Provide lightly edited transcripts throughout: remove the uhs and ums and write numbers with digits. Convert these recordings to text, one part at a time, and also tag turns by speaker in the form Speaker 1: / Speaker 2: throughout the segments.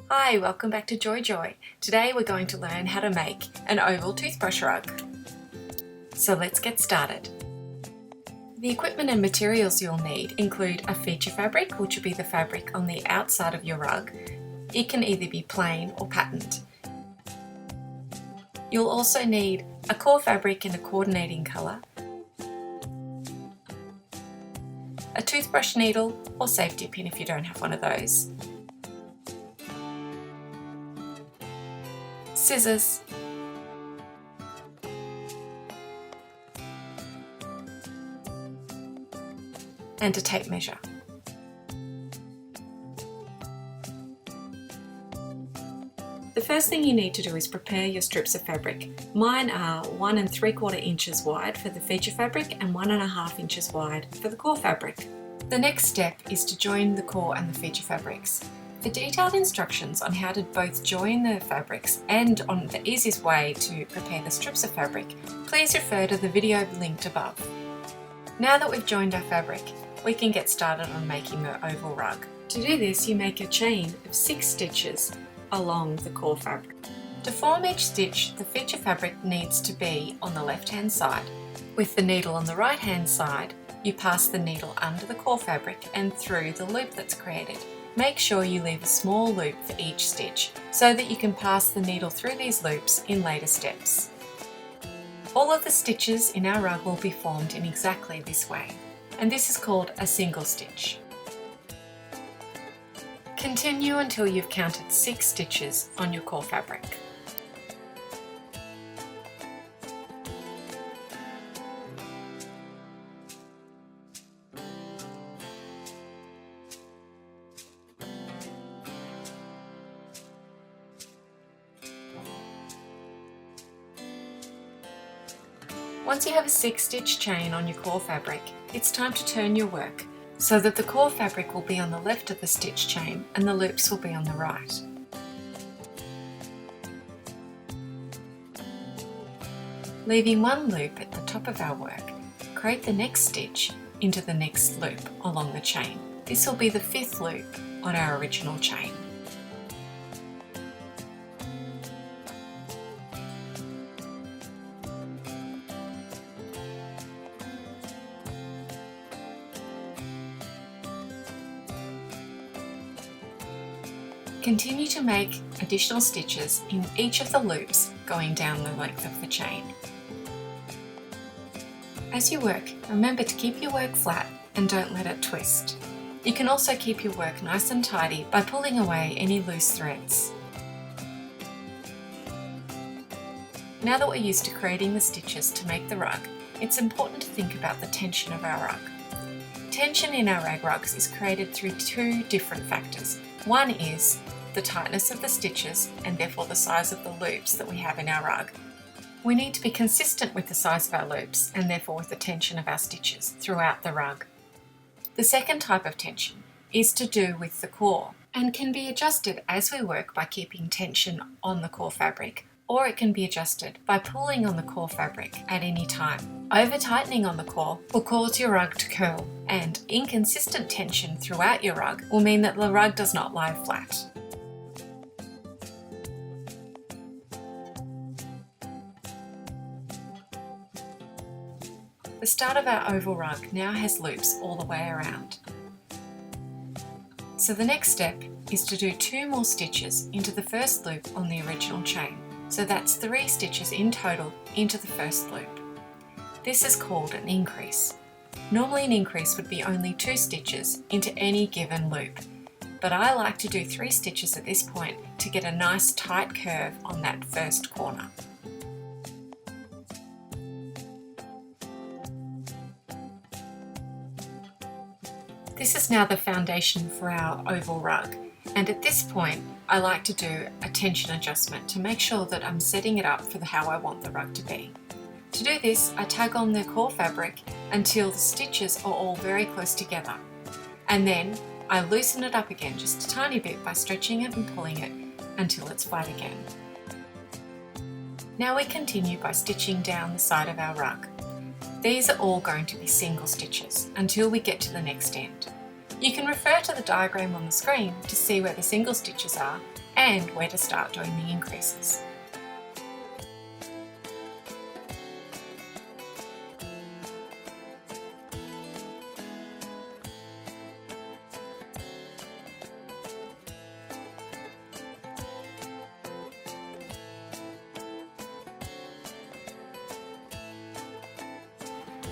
Speaker 1: Hi, welcome back to Joy. Today we're going to learn how to make an oval toothbrush rug. So let's get started. The equipment and materials you'll need include a feature fabric, which will be the fabric on the outside of your rug. It can either be plain or patterned. You'll also need a core fabric in a coordinating colour, a toothbrush needle or safety pin if you don't have one of those, scissors, and a tape measure. The first thing you need to do is prepare your strips of fabric. Mine are 1 3/4 inches wide for the feature fabric and 1.5 inches wide for the core fabric. The next step is to join the core and the feature fabrics. For detailed instructions on how to both join the fabrics and on the easiest way to prepare the strips of fabric, please refer to the video linked above. Now that we've joined our fabric, we can get started on making the oval rug. To do this, you make a chain of 6 stitches along the core fabric. To form each stitch, the feature fabric needs to be on the left-hand side. With the needle on the right-hand side, you pass the needle under the core fabric and through the loop that's created. Make sure you leave a small loop for each stitch so that you can pass the needle through these loops in later steps. All of the stitches in our rug will be formed in exactly this way, and this is called a single stitch. Continue until you've counted 6 stitches on your core fabric. Once you have a 6-stitch chain on your core fabric, it's time to turn your work so that the core fabric will be on the left of the stitch chain and the loops will be on the right. Leaving one loop at the top of our work, create the next stitch into the next loop along the chain. This will be the 5th loop on our original chain. Continue to make additional stitches in each of the loops going down the length of the chain. As you work, remember to keep your work flat and don't let it twist. You can also keep your work nice and tidy by pulling away any loose threads. Now that we're used to creating the stitches to make the rug, it's important to think about the tension of our rug. Tension in our rag rugs is created through 2 different factors. One is the tightness of the stitches and therefore the size of the loops that we have in our rug. We need to be consistent with the size of our loops and therefore with the tension of our stitches throughout the rug. The second type of tension is to do with the core and can be adjusted as we work by keeping tension on the core fabric, or it can be adjusted by pulling on the core fabric at any time. Over-tightening on the core will cause your rug to curl, and inconsistent tension throughout your rug will mean that the rug does not lie flat. The start of our oval rug now has loops all the way around. So the next step is to do 2 more stitches into the first loop on the original chain. So that's 3 stitches in total into the first loop. This is called an increase. Normally an increase would be only 2 stitches into any given loop, but I like to do 3 stitches at this point to get a nice tight curve on that first corner. This is now the foundation for our oval rug, and at this point I like to do a tension adjustment to make sure that I'm setting it up for how I want the rug to be. To do this, I tag on the core fabric until the stitches are all very close together, and then I loosen it up again just a tiny bit by stretching it and pulling it until it's flat again. Now we continue by stitching down the side of our rug. These are all going to be single stitches until we get to the next end. You can refer to the diagram on the screen to see where the single stitches are and where to start doing the increases.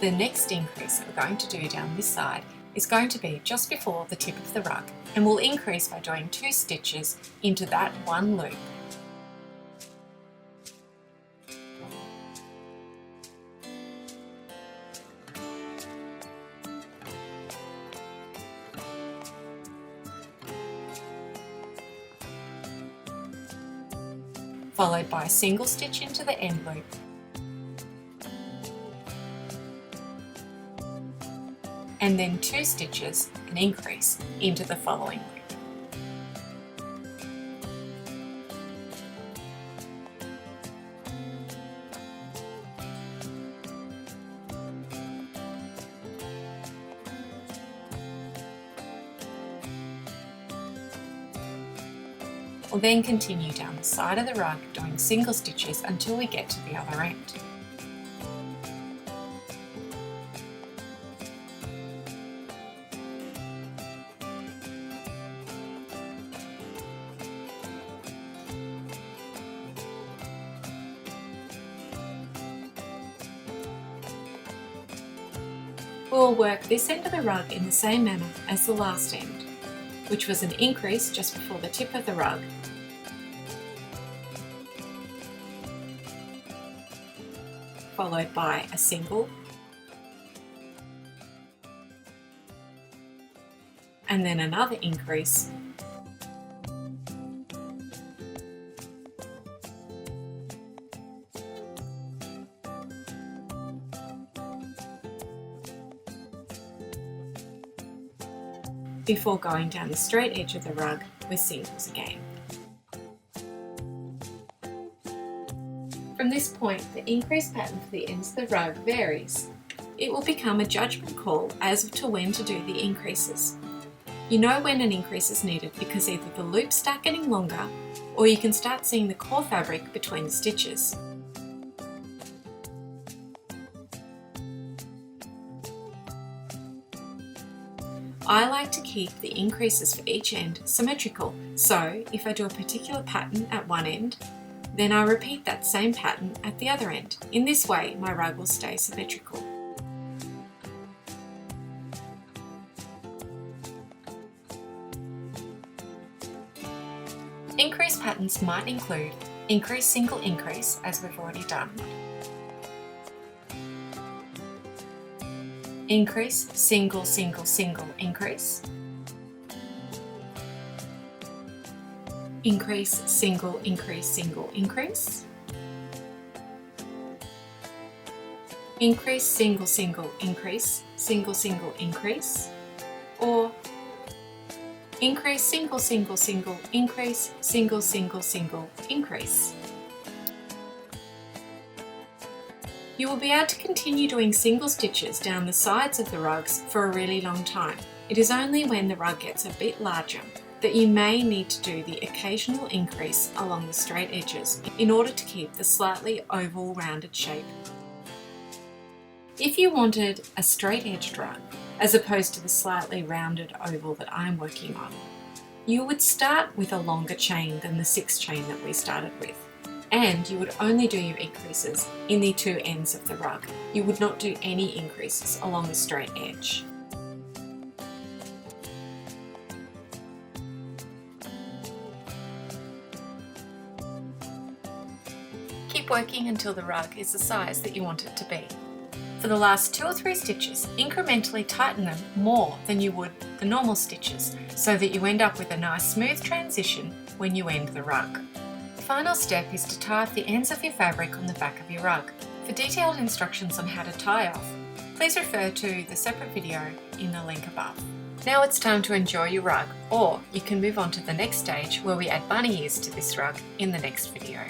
Speaker 1: The next increase that we're going to do down this side is going to be just before the tip of the rug, and we'll increase by doing 2 stitches into that one loop. Followed by a single stitch into the end loop, and then 2 stitches and increase into the following loop. We'll then continue down the side of the rug doing single stitches until we get to the other end. We'll work this end of the rug in the same manner as the last end, which was an increase just before the tip of the rug, followed by a single, and then another increase, before going down the straight edge of the rug with singles again. From this point, the increase pattern for the ends of the rug varies. It will become a judgment call as to when to do the increases. You know when an increase is needed because either the loops start getting longer or you can start seeing the core fabric between the stitches. I like to keep the increases for each end symmetrical, so if I do a particular pattern at one end, then I repeat that same pattern at the other end. In this way, my rug will stay symmetrical. Increase patterns might include increase, single, increase, as we've already done. Increase, single, single, single, increase. Increase, single, increase, single, increase. Increase, single, single, increase, single, single, increase. Or increase, single, single, single, increase, single, single, single, increase. You will be able to continue doing single stitches down the sides of the rugs for a really long time. It is only when the rug gets a bit larger that you may need to do the occasional increase along the straight edges in order to keep the slightly oval rounded shape. If you wanted a straight edged rug, as opposed to the slightly rounded oval that I'm working on, you would start with a longer chain than the 6 chain that we started with. And you would only do your increases in the 2 ends of the rug. You would not do any increases along the straight edge. Keep working until the rug is the size that you want it to be. For the last 2 or 3 stitches, incrementally tighten them more than you would the normal stitches, so that you end up with a nice smooth transition when you end the rug. The final step is to tie off the ends of your fabric on the back of your rug. For detailed instructions on how to tie off, please refer to the separate video in the link above. Now it's time to enjoy your rug, or you can move on to the next stage where we add bunny ears to this rug in the next video.